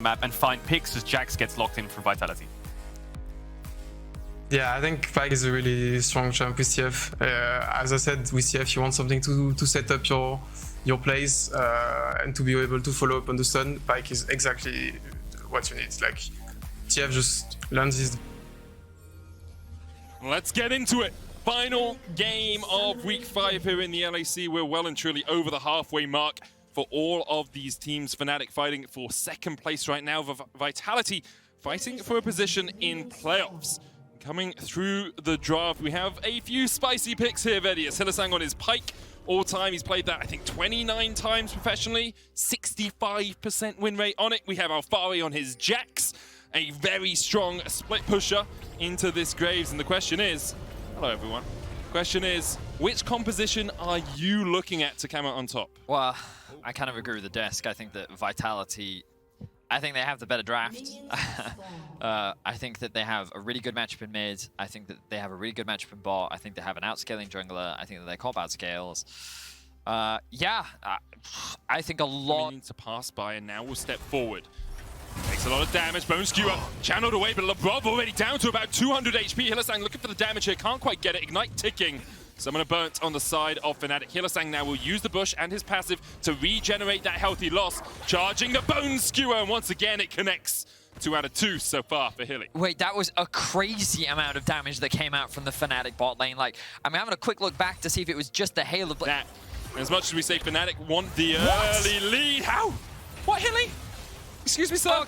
map and find picks as Jax gets locked in for Vitality. Yeah, I think Pike is a really strong champ with CF. As I said, with CF you want something to set up your plays and to be able to follow up on the stun. Pike is exactly what you need. Like, TF just learns his... Let's get into it. Final game of week 5 here in the LAC. We're well and truly over the halfway mark for all of these teams. FNATIC fighting for second place right now. Vitality fighting for a position in playoffs. Coming through the draft, we have a few spicy picks here, Vedius. Hylissang on his Pike. All time, he's played that, I think, 29 times professionally. 65% win rate on it. We have Alfari on his Jax. A very strong split pusher into this Graves. And the question is, hello everyone. Question is, which composition are you looking at to come out on top? Well, I kind of agree with the desk. I think that Vitality, I think they have the better draft. I think that they have a really good matchup in mid. I think that they have a really good matchup in bot. I think they have an outscaling jungler. I think that their comp outscales. Yeah, I think a lot... To pass by, and now we'll step forward. Makes a lot of damage. Bone Skewer channeled away, but Labrov already down to about 200 HP. Hylissang looking for the damage here. Can't quite get it. Ignite ticking. Summoner burnt on the side of FNATIC. Hylissang now will use the bush and his passive to regenerate that healthy loss. Charging the Bone Skewer, and once again it connects. 2 out of 2 so far for Hilly. Wait, that was a crazy amount of damage that came out from the FNATIC bot lane. Like, I'm having a quick look back to see if it was just the hail of... That, as much as we say FNATIC want the early lead. How? What, Hilly? Excuse me, sir?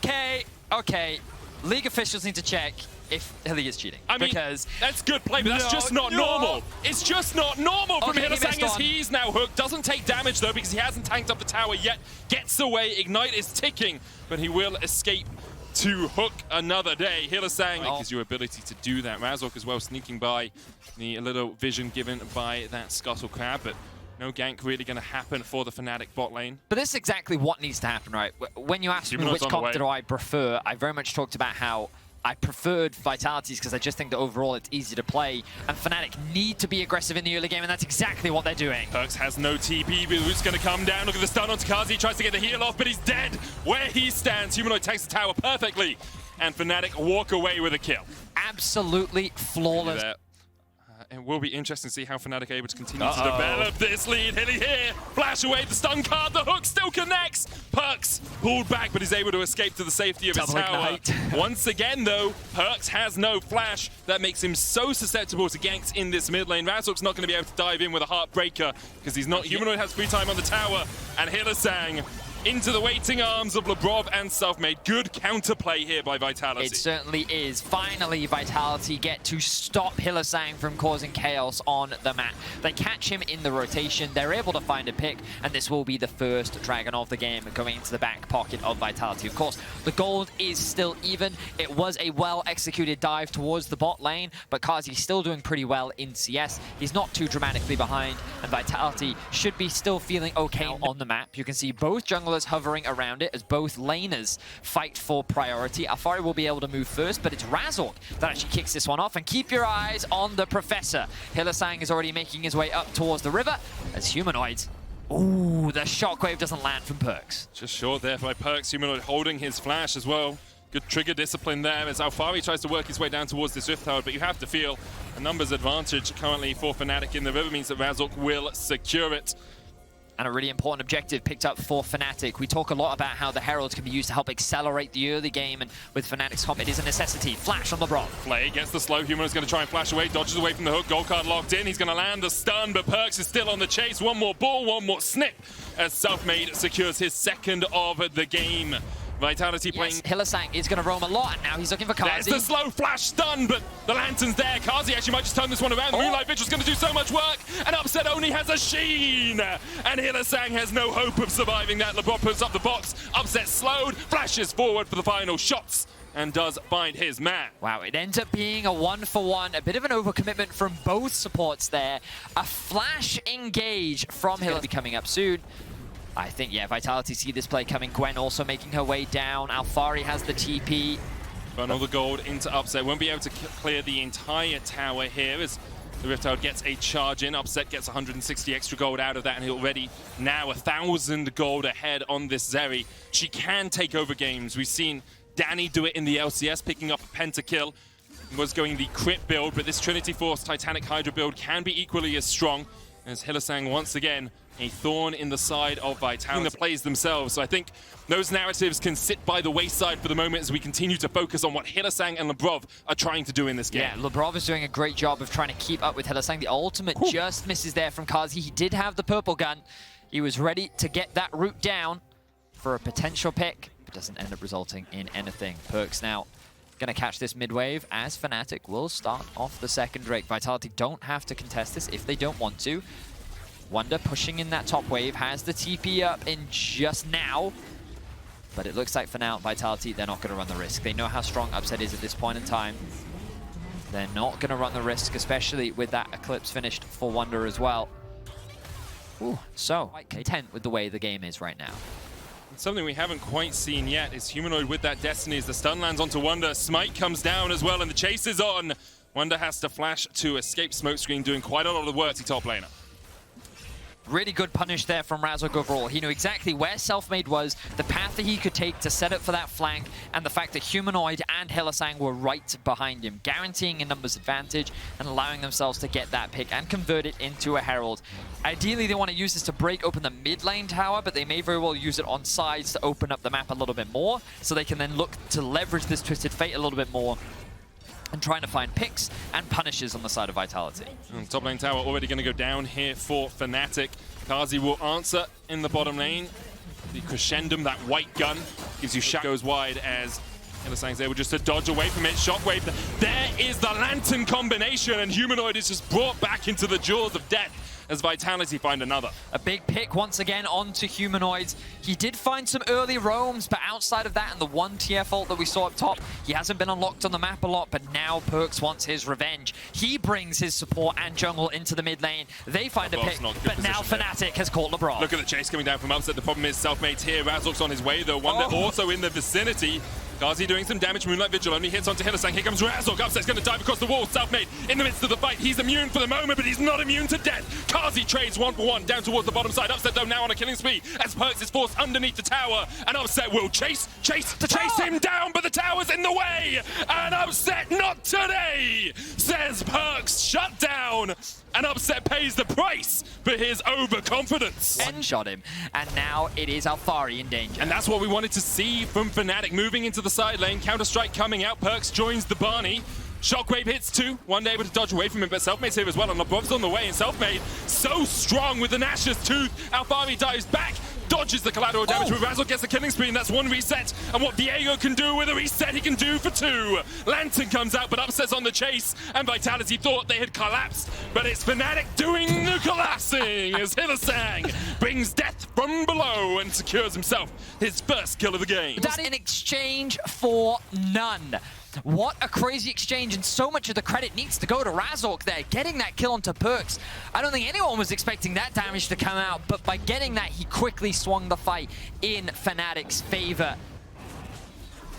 Okay. League officials need to check if Hilly is cheating. I mean, because that's good play, but that's just not normal. It's just not normal from Hylissang as he's now hooked. Doesn't take damage, though, because he hasn't tanked up the tower yet. Gets away. Ignite is ticking, but he will escape to hook another day. Hylissang is your ability to do that. Razork as well sneaking by. The little vision given by that Scuttle Crab, but no gank really going to happen for the FNATIC bot lane. But this is exactly what needs to happen, right? When you asked me which comp do I prefer, I very much talked about how I preferred Vitality's because I just think that overall it's easy to play, and FNATIC need to be aggressive in the early game, and that's exactly what they're doing. Perkz has no TP, but who's going to come down? Look at the stun onto Kazi, tries to get the heal off, but he's dead where he stands. Humanoid takes the tower perfectly, and FNATIC walk away with a kill. Absolutely flawless. It will be interesting to see how FNATIC are able to continue to develop this lead. Hilly here, flash away the stun card, the hook still connects. Perkz pulled back, but he's able to escape to the safety of his tower. Once again, though, Perkz has no flash. That makes him so susceptible to ganks in this mid lane. Razork's not going to be able to dive in with a Heartbreaker because he's not. Humanoid has free time on the tower, and Hylissang into the waiting arms of Labrov and Selfmade. Good counterplay here by Vitality. It certainly is. Finally, Vitality get to stop Hylissang from causing chaos on the map. They catch him in the rotation. They're able to find a pick, and this will be the first Dragon of the game going into the back pocket of Vitality. Of course, the gold is still even. It was a well-executed dive towards the bot lane, but Kazi's still doing pretty well in CS. He's not too dramatically behind, and Vitality should be still feeling okay on the map. You can see both junglers hovering around it as both laners fight for priority. Alfari will be able to move first, but it's Razork that actually kicks this one off. And keep your eyes on the Professor. Hylissang is already making his way up towards the river as Humanoids. Ooh, the shockwave doesn't land from Perkz. Just short there by Perkz. Humanoid holding his flash as well. Good trigger discipline there as Alfari tries to work his way down towards this Rift Tower, but you have to feel a numbers advantage currently for FNATIC in the river means that Razork will secure it. And a really important objective picked up for FNATIC. We talk a lot about how the Heralds can be used to help accelerate the early game, and with FNATIC's comp, it is a necessity. Flash on LeBron. Flay gets the slow. Humanoid's going to try and flash away, dodges away from the hook. Gold card locked in. He's going to land the stun, but Perkz is still on the chase. One more ball, one more snip, as Selfmade secures his second of the game. Vitality playing. Hylissang is going to roam a lot, and now he's looking for Kazi. There's the slow flash stun, but the lantern's there. Kazi actually might just turn this one around. The Moonlight Vigil's going to do so much work, and Upset only has a sheen. And Hylissang has no hope of surviving that. LeBron puts up the box. Upset slowed, flashes forward for the final shots, and does find his man. Wow, it ends up being a 1-for-1, a bit of an overcommitment from both supports there. A flash engage from Hill coming up soon. I think, yeah, Vitality see this play coming. Gwen also making her way down. Alfari has the TP. Burn all the gold into Upset. Won't be able to clear the entire tower here as The Riptide gets a charge in. Upset gets 160 extra gold out of that, and he already now 1,000 gold ahead on this Zeri. She can take over games. We've seen Danny do it in the LCS, picking up a pentakill. Was going the crit build, but this Trinity Force Titanic Hydra build can be equally as strong as Hylissang once again a thorn in the side of Vitality. The plays themselves, so I think those narratives can sit by the wayside for the moment as we continue to focus on what Hylissang and Lebrov are trying to do in this game. Yeah, Lebrov is doing a great job of trying to keep up with Hylissang. The ultimate just misses there from Kazi. He did have the purple gun. He was ready to get that route down for a potential pick, but doesn't end up resulting in anything. Perkz now gonna catch this mid wave as FNATIC will start off the second Drake. Vitality don't have to contest this if they don't want to. Wonder pushing in that top wave, has the TP up in just now. But it looks like for now, Vitality, they're not going to run the risk. They know how strong Upset is at this point in time. They're not going to run the risk, especially with that Eclipse finished for Wonder as well. Ooh, so quite content with the way the game is right now. Something we haven't quite seen yet is Humanoid with that Destiny as the stun lands onto Wonder. Smite comes down as well, and the chase is on. Wonder has to flash to escape Smokescreen, doing quite a lot of the work to top laner. Really good punish there from Razork overall. He knew exactly where Selfmade was, the path that he could take to set up for that flank, and the fact that Humanoid and Hylissang were right behind him, guaranteeing a numbers advantage and allowing themselves to get that pick and convert it into a Herald. Ideally, they want to use this to break open the mid lane tower, but they may very well use it on sides to open up the map a little bit more, so they can then look to leverage this Twisted Fate a little bit more and trying to find picks and punishes on the side of Vitality. And top lane tower already going to go down here for FNATIC. Kazi will answer in the bottom lane. The Crescendum, that white gun, gives you shot, goes wide as Hylissang's able just to dodge away from it. Shockwave, there is the Lantern combination, and Humanoid is just brought back into the jaws of death as Vitality find another. A big pick once again onto Humanoids. He did find some early roams, but outside of that and the one TF ult that we saw up top, he hasn't been unlocked on the map a lot, but now Perkz wants his revenge. He brings his support and jungle into the mid lane. They find a pick, but now FNATIC has caught Lebrov. Look at the chase coming down from Upset. The problem is Selfmade's here. Razork's on his way, though. Wonder also in the vicinity. Kazi doing some damage. Moonlight Vigil only hits onto Hylissang. Here comes Razork. Upset's going to dive across the wall. Selfmade in the midst of the fight. He's immune for the moment, but he's not immune to death. Kazi trades 1-for-1 down towards the bottom side. Upset, though, now on a killing spree as Perkz is forced underneath the tower. And Upset will chase him down, but the tower's in the way. And Upset, not today, says Perkz. Shut down. And Upset pays the price for his overconfidence. One-shot him, and now it is Alphari in danger. And that's what we wanted to see from FNATIC, moving into the side lane. Counter-Strike coming out. Perkz joins the Barney. Shockwave hits two. Wonder able to dodge away from him, but Selfmade's here as well, and Lebrov's on the way, and Selfmade so strong with the Nash's Tooth. Alphari dives back, dodges the collateral damage, but Razork gets the killing spree, and that's one reset. And what Diego can do with a reset, he can do for two. Lantern comes out, but Upset's on the chase, and Vitality thought they had collapsed, but it's FNATIC doing the collapsing as Hylissang brings death from below and secures himself his first kill of the game. That in exchange for none. What a crazy exchange, and so much of the credit needs to go to Razork there, getting that kill onto Perkz. I don't think anyone was expecting that damage to come out, but by getting that, he quickly swung the fight in FNATIC's favor.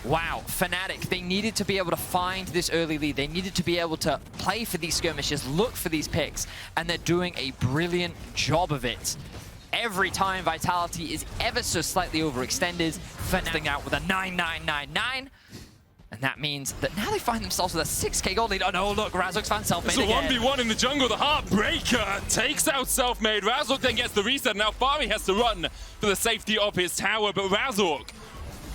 Wow, FNATIC, they needed to be able to find this early lead. They needed to be able to play for these skirmishes, look for these picks, and they're doing a brilliant job of it. Every time Vitality is ever so slightly overextended, FNATIC out with a 9-9-9-9. And that means that now they find themselves with a 6k gold lead. Oh no, look, Razork's found Selfmade again. It's a 1v1 in the jungle. The Heartbreaker takes out Selfmade. Razork then gets the reset. Now Alphari has to run for the safety of his tower, but Razork,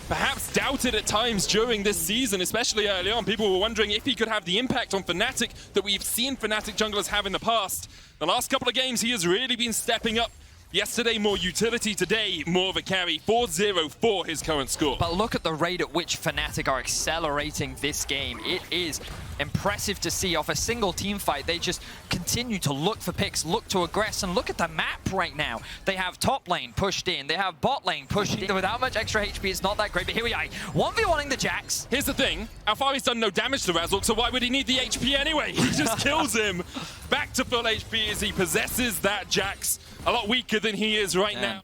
perhaps doubted at times during this season, especially early on. People were wondering if he could have the impact on FNATIC that we've seen FNATIC junglers have in the past. The last couple of games, he has really been stepping up. Yesterday, more utility. Today, more of a carry. 4-0 for his current score. But look at the rate at which FNATIC are accelerating this game. It is impressive to see. Off a single team fight, they just continue to look for picks, look to aggress, and look at the map right now. They have top lane pushed in. They have bot lane pushed in. Without much extra HP, it's not that great, but here we are. 1v1ing the Jax. Here's the thing. Alphari's done no damage to Razork, so why would he need the HP anyway? He just kills him. Back to full HP as he possesses that Jax. A lot weaker than he is right now.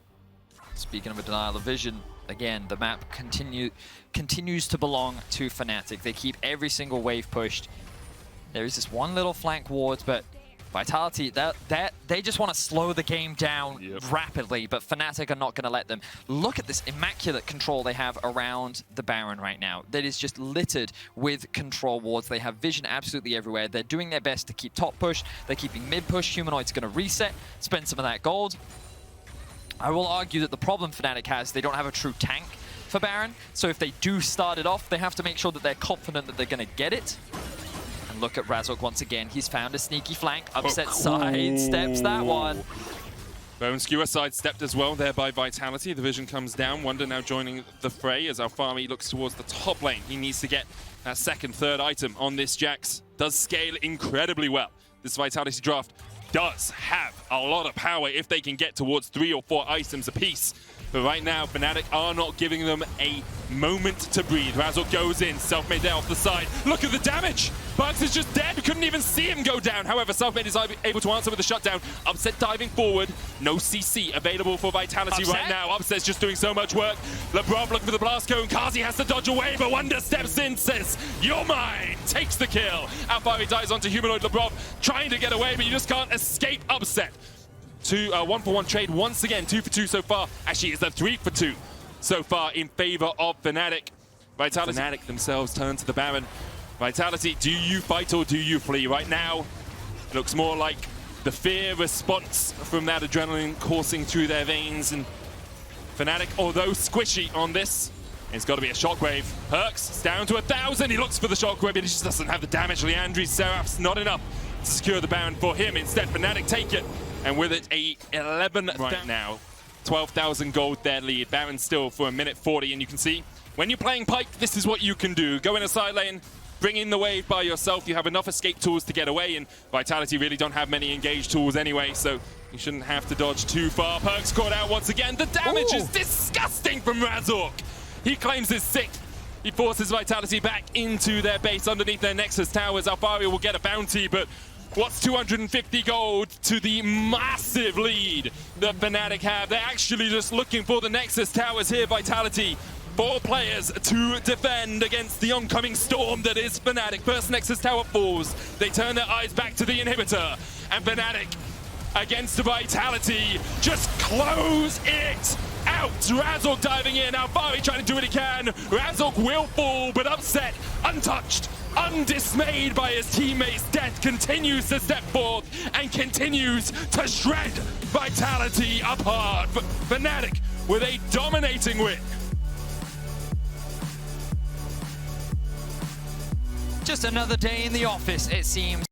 Speaking of a denial of vision, again, the map continues to belong to FNATIC. They keep every single wave pushed. There is this one little flank ward, but Vitality, they just want to slow the game down rapidly, but FNATIC are not going to let them. Look at this immaculate control they have around the Baron right now. That is just littered with control wards. They have vision absolutely everywhere. They're doing their best to keep top push. They're keeping mid push. Humanoid's going to reset, spend some of that gold. I will argue that the problem FNATIC has, they don't have a true tank for Baron. So if they do start it off, they have to make sure that they're confident that they're going to get it. Look at Razork once again. He's found a sneaky flank. Upset sidesteps that one. Bone Skewer sidestepped as well there by Vitality. The vision comes down. Wonder now joining the fray as Alfari looks towards the top lane. He needs to get that second, third item on this Jax. Does scale incredibly well. This Vitality draft does have a lot of power if they can get towards 3 or 4 items apiece. But right now, FNATIC are not giving them a moment to breathe. Razork goes in, Selfmade there off the side. Look at the damage! Bugs is just dead, we couldn't even see him go down. However, Selfmade is able to answer with a shutdown. Upset diving forward, no CC available for Vitality right now. Upset's just doing so much work. Lebrov looking for the blast cone, Kazi has to dodge away, but Wonder steps in, says, "You're mine!" Takes the kill. Alfari dies onto Humanoid Lebrov, trying to get away, but you just can't escape Upset. 1-for-1 trade once again, 2 for 2 so far. Actually, it's a 3 for 2 so far in favor of FNATIC. Vitality FNATIC themselves turn to the Baron. Vitality, do you fight or do you flee? Right now, it looks more like the fear response from that adrenaline coursing through their veins. And FNATIC, although squishy on this, it's got to be a shockwave. Perks, it's down to 1,000. He looks for the shockwave, but he just doesn't have the damage. Leandri's Seraph's not enough to secure the Baron for him. Instead, FNATIC take it. And with it, a 11 right now. 12,000 gold their lead. Baron still for 1:40. And you can see, when you're playing Pyke, this is what you can do. Go in a side lane, bring in the wave by yourself. You have enough escape tools to get away. And Vitality really don't have many engage tools anyway, so you shouldn't have to dodge too far. Perks caught out once again. The damage is disgusting from Razork. He claims his 6th. He forces Vitality back into their base underneath their Nexus towers. Alfari will get a bounty, but what's 250 gold to the massive lead that FNATIC have? They're actually just looking for the Nexus towers here. Vitality, 4 players to defend against the oncoming storm that is FNATIC. First Nexus tower falls. They turn their eyes back to the inhibitor. And FNATIC against Vitality just close it out. Razork diving in. Alfari trying to do what he can. Razork will fall, but Upset, untouched, undismayed by his teammates' death, continues to step forth and continues to shred Vitality apart. FNATIC with a dominating win. Just another day in the office, it seems.